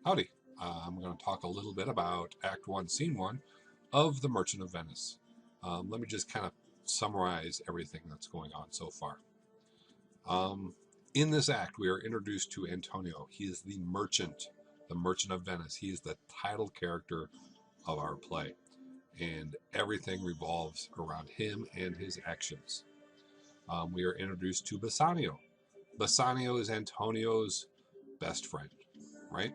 Howdy. I'm going to talk a little bit about Act 1, Scene 1 of The Merchant of Venice. Let me just kind of summarize everything that's going on so far. In this act, we are introduced to Antonio. He is the merchant of Venice. He is the title character of our play, and everything revolves around him and his actions. We are introduced to Bassanio. Bassanio is Antonio's best friend, right?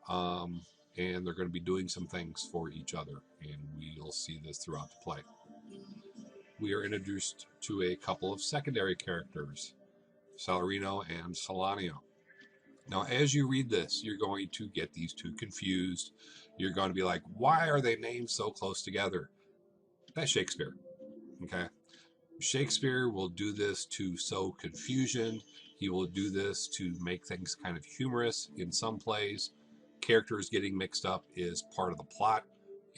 Um, and they're going to be doing some things for each other, and we'll see this throughout the play. We are introduced to a couple of secondary characters, Salarino and Solanio. Now, as you read this, you're going to get these two confused. You're going to be like, why are they named so close together? That's Shakespeare, okay? Shakespeare will do this to sow confusion. He will do this to make things kind of humorous in some plays. Characters getting mixed up is part of the plot,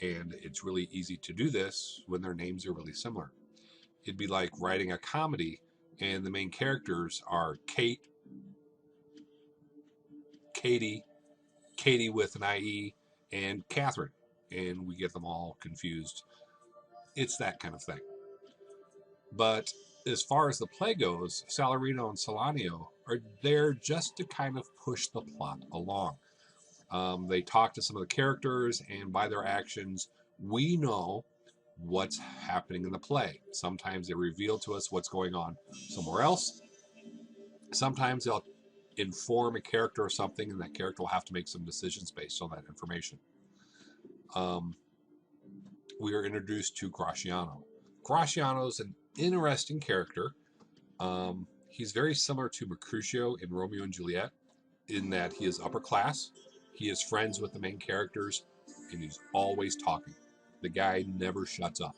and it's really easy to do this when their names are really similar. It'd be like writing a comedy, and the main characters are Katie with an IE, and Catherine, and we get them all confused. It's that kind of thing. But as far as the play goes, Salarino and Solanio are there just to kind of push the plot along. They talk to some of the characters, and by their actions, we know what's happening in the play. Sometimes they reveal to us what's going on somewhere else. Sometimes they'll inform a character of something, and that character will have to make some decisions based on that information. We are introduced to Graziano. Graziano is an interesting character. He's very similar to Mercutio in Romeo and Juliet in that he is upper class. He is friends with the main characters, and he's always talking. The guy never shuts up.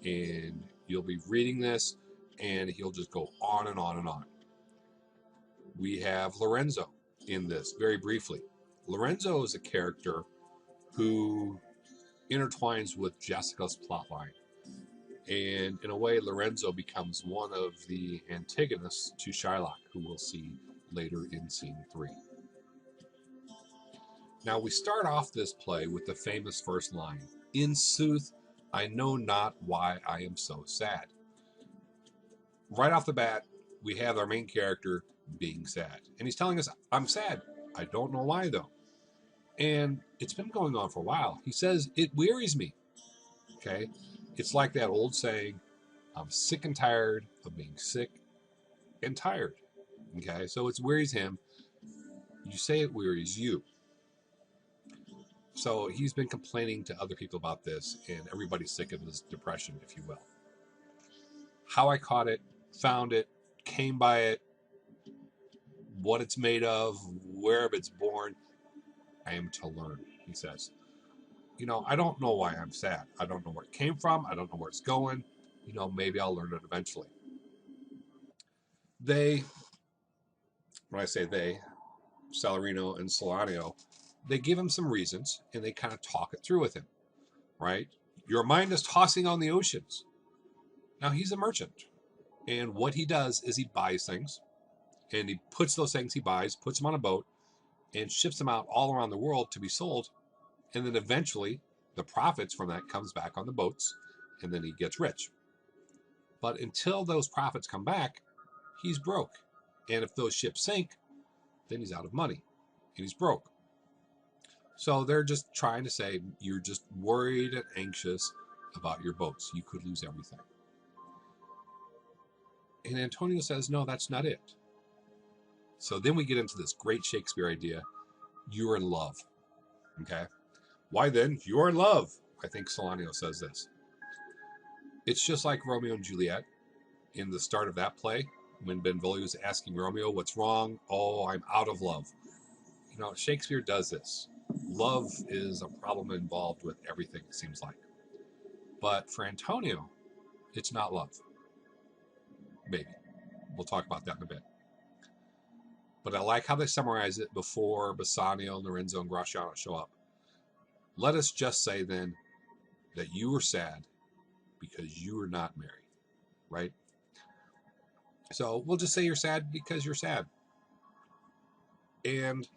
And you'll be reading this, and he'll just go on and on and on. We have Lorenzo in this, very briefly. Lorenzo is a character who intertwines with Jessica's plotline. And in a way, Lorenzo becomes one of the antagonists to Shylock, who we'll see later in Scene 3. Now, we start off this play with the famous first line, "In sooth, I know not why I am so sad." Right off the bat, we have our main character being sad. And he's telling us, I'm sad. I don't know why, though. And it's been going on for a while. He says, it wearies me. Okay? It's like that old saying, I'm sick and tired of being sick and tired. Okay? So it wearies him. You say it wearies you. So he's been complaining to other people about this, and everybody's sick of his depression, if you will. How I caught it, found it, came by it, what it's made of, where it's born, I am to learn, he says. I don't know why I'm sad. I don't know where it came from. I don't know where it's going. Maybe I'll learn it eventually. When I say they, Salarino and Solanio, they give him some reasons, and they kind of talk it through with him, right? Your mind is tossing on the oceans. Now, he's a merchant, and what he does is he buys things, and he puts those things he buys, puts them on a boat, and ships them out all around the world to be sold, and then eventually the profits from that comes back on the boats, and then he gets rich. But until those profits come back, he's broke. And if those ships sink, then he's out of money, and he's broke. So they're just trying to say, you're just worried and anxious about your boats. You could lose everything. And Antonio says, no, that's not it. So then we get into this great Shakespeare idea. You're in love. Okay? Why then? You're in love. I think Solanio says this. It's just like Romeo and Juliet in the start of that play when Benvolio is asking Romeo, what's wrong? Oh, I'm out of love. Shakespeare does this. Love is a problem involved with everything, it seems like. But for Antonio, it's not love. Maybe. We'll talk about that in a bit. But I like how they summarize it before Bassanio, Lorenzo, and Graziano show up. Let us just say then that you were sad because you were not married, right? So we'll just say you're sad because you're sad. And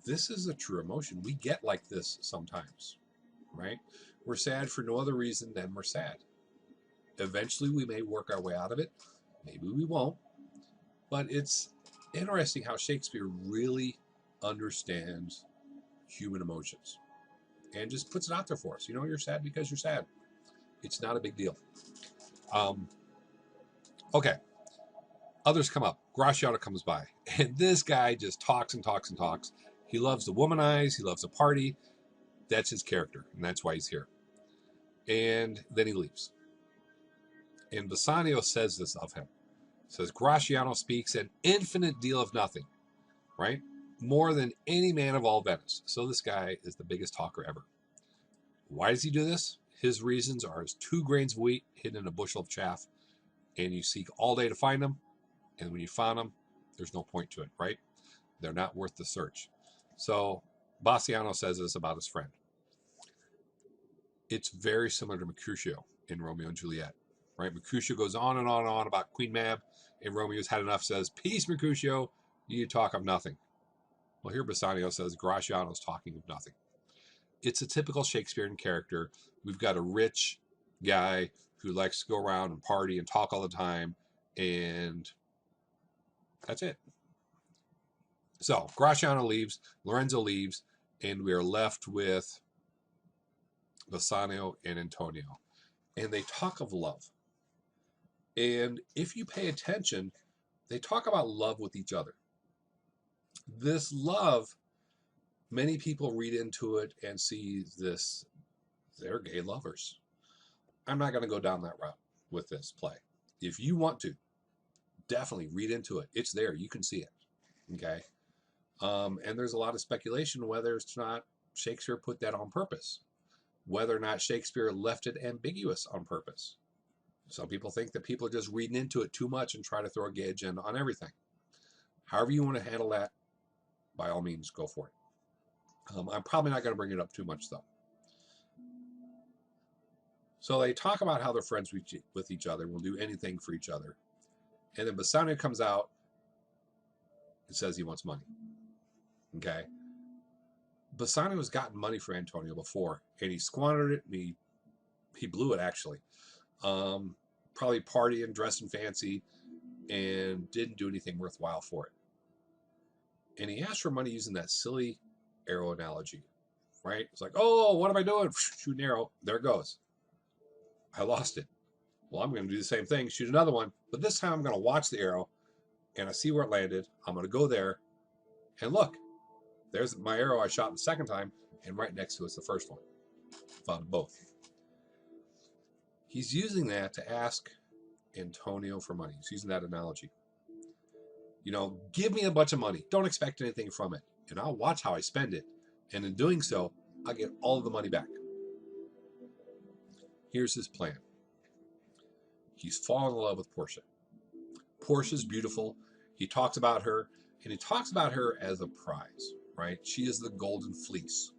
this is a true emotion. We get like this sometimes, right? We're sad for no other reason than we're sad. Eventually, we may work our way out of it. Maybe we won't. But it's interesting how Shakespeare really understands human emotions and just puts it out there for us. You know, you're sad because you're sad. It's not a big deal. Okay. Others come up. Graziano comes by. And this guy just talks and talks and talks. He loves to womanize. He loves to party. That's his character. And that's why he's here. And then he leaves. And Bassanio says this of him. Says, Graziano speaks an infinite deal of nothing, right? More than any man of all Venice. So this guy is the biggest talker ever. Why does he do this? His reasons are as 2 grains of wheat hidden in a bushel of chaff, and you seek all day to find them, and when you found them, there's no point to it, right? They're not worth the search. So Bassanio says this about his friend. It's very similar to Mercutio in Romeo and Juliet, right? Mercutio goes on and on and on about Queen Mab, and Romeo's had enough, says, peace, Mercutio, you talk of nothing. Well, here Bassanio says Graziano's talking of nothing. It's a typical Shakespearean character. We've got a rich guy who likes to go around and party and talk all the time, and that's it. So Graziano leaves, Lorenzo leaves, and we are left with Bassanio and Antonio. And they talk of love. And if you pay attention, they talk about love with each other. This love, many people read into it and see this, they're gay lovers. I'm not going to go down that route with this play. If you want to, definitely read into it. It's there. You can see it. Okay? And there's a lot of speculation whether it's not Shakespeare put that on purpose, whether or not Shakespeare left it ambiguous on purpose. Some people think that people are just reading into it too much and try to throw a gay agenda on everything. However you want to handle that, by all means, go for it. I'm probably not going to bring it up too much, though. So they talk about how they're friends with each other, will do anything for each other. And then Bassanio comes out and says he wants money. Okay? Bassanio has gotten money for Antonio before, and he squandered it, and he blew it, actually. Probably partying, dressing fancy, and didn't do anything worthwhile for it. And he asked for money using that silly arrow analogy, right? It's like, oh, what am I doing? Shoot an arrow. There it goes. I lost it. Well, I'm going to do the same thing, shoot another one, but this time I'm going to watch the arrow, and I see where it landed. I'm going to go there, and look, there's my arrow I shot the second time, and right next to it's the first one. Found both. He's using that to ask Antonio for money. He's using that analogy. You know, give me a bunch of money. Don't expect anything from it, and I'll watch how I spend it. And in doing so, I'll get all of the money back. Here's his plan. He's fallen in love with Portia. Portia's beautiful. He talks about her, and he talks about her as a prize, right? She is the golden fleece.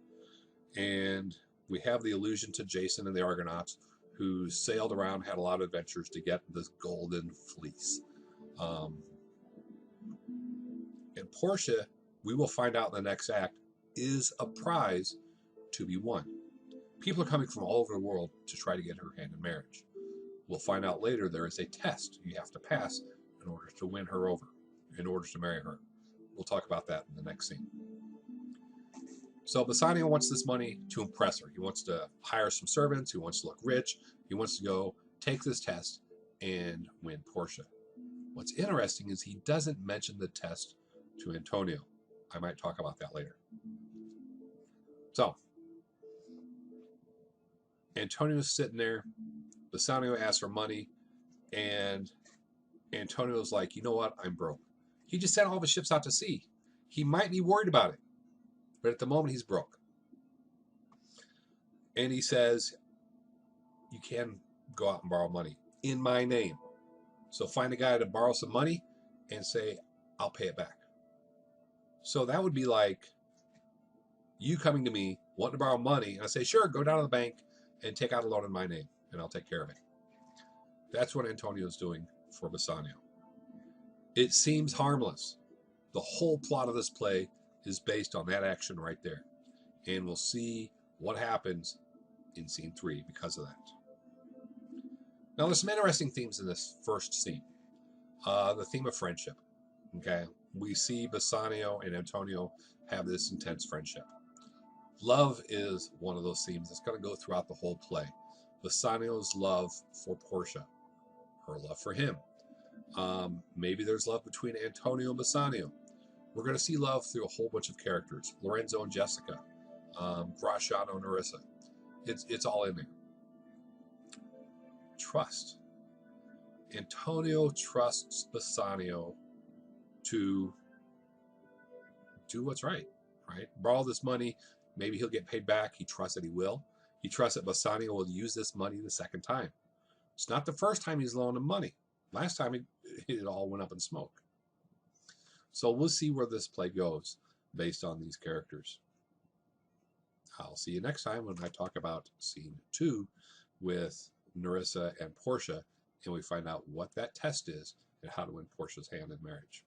And we have the allusion to Jason and the Argonauts, who sailed around, had a lot of adventures to get this golden fleece. And Portia, we will find out in the next act, is a prize to be won. People are coming from all over the world to try to get her hand in marriage. We'll find out later there is a test you have to pass in order to win her over, in order to marry her. We'll talk about that in the next scene. So Bassanio wants this money to impress her. He wants to hire some servants. He wants to look rich. He wants to go take this test and win Portia. What's interesting is he doesn't mention the test to Antonio. I might talk about that later. So Antonio's sitting there. Bassanio asks for money, and Antonio's like, you know what? I'm broke. He just sent all the ships out to sea. He might be worried about it, but at the moment he's broke. And he says, you can go out and borrow money in my name. So find a guy to borrow some money and say, I'll pay it back. So that would be like you coming to me, wanting to borrow money, and I say, sure, go down to the bank and take out a loan in my name, and I'll take care of it. That's what Antonio's doing for Bassanio. It seems harmless. The whole plot of this play is based on that action right there. And we'll see what happens in scene 3 because of that. Now, there's some interesting themes in this first scene. The theme of friendship. Okay, we see Bassanio and Antonio have this intense friendship. Love is one of those themes that's going to go throughout the whole play. Bassanio's love for Portia, her love for him. Maybe there's love between Antonio and Bassanio. We're going to see love through a whole bunch of characters. Lorenzo and Jessica, Graziano and Narissa. It's all in there. Trust. Antonio trusts Bassanio to do what's right? Borrow this money. Maybe he'll get paid back. He trusts that he will. He trusts that Bassanio will use this money the second time. It's not the first time he's loaned him money. Last time it all went up in smoke. So we'll see where this play goes based on these characters. I'll see you next time when I talk about scene 2 with Narissa and Portia, and we find out what that test is and how to win Portia's hand in marriage.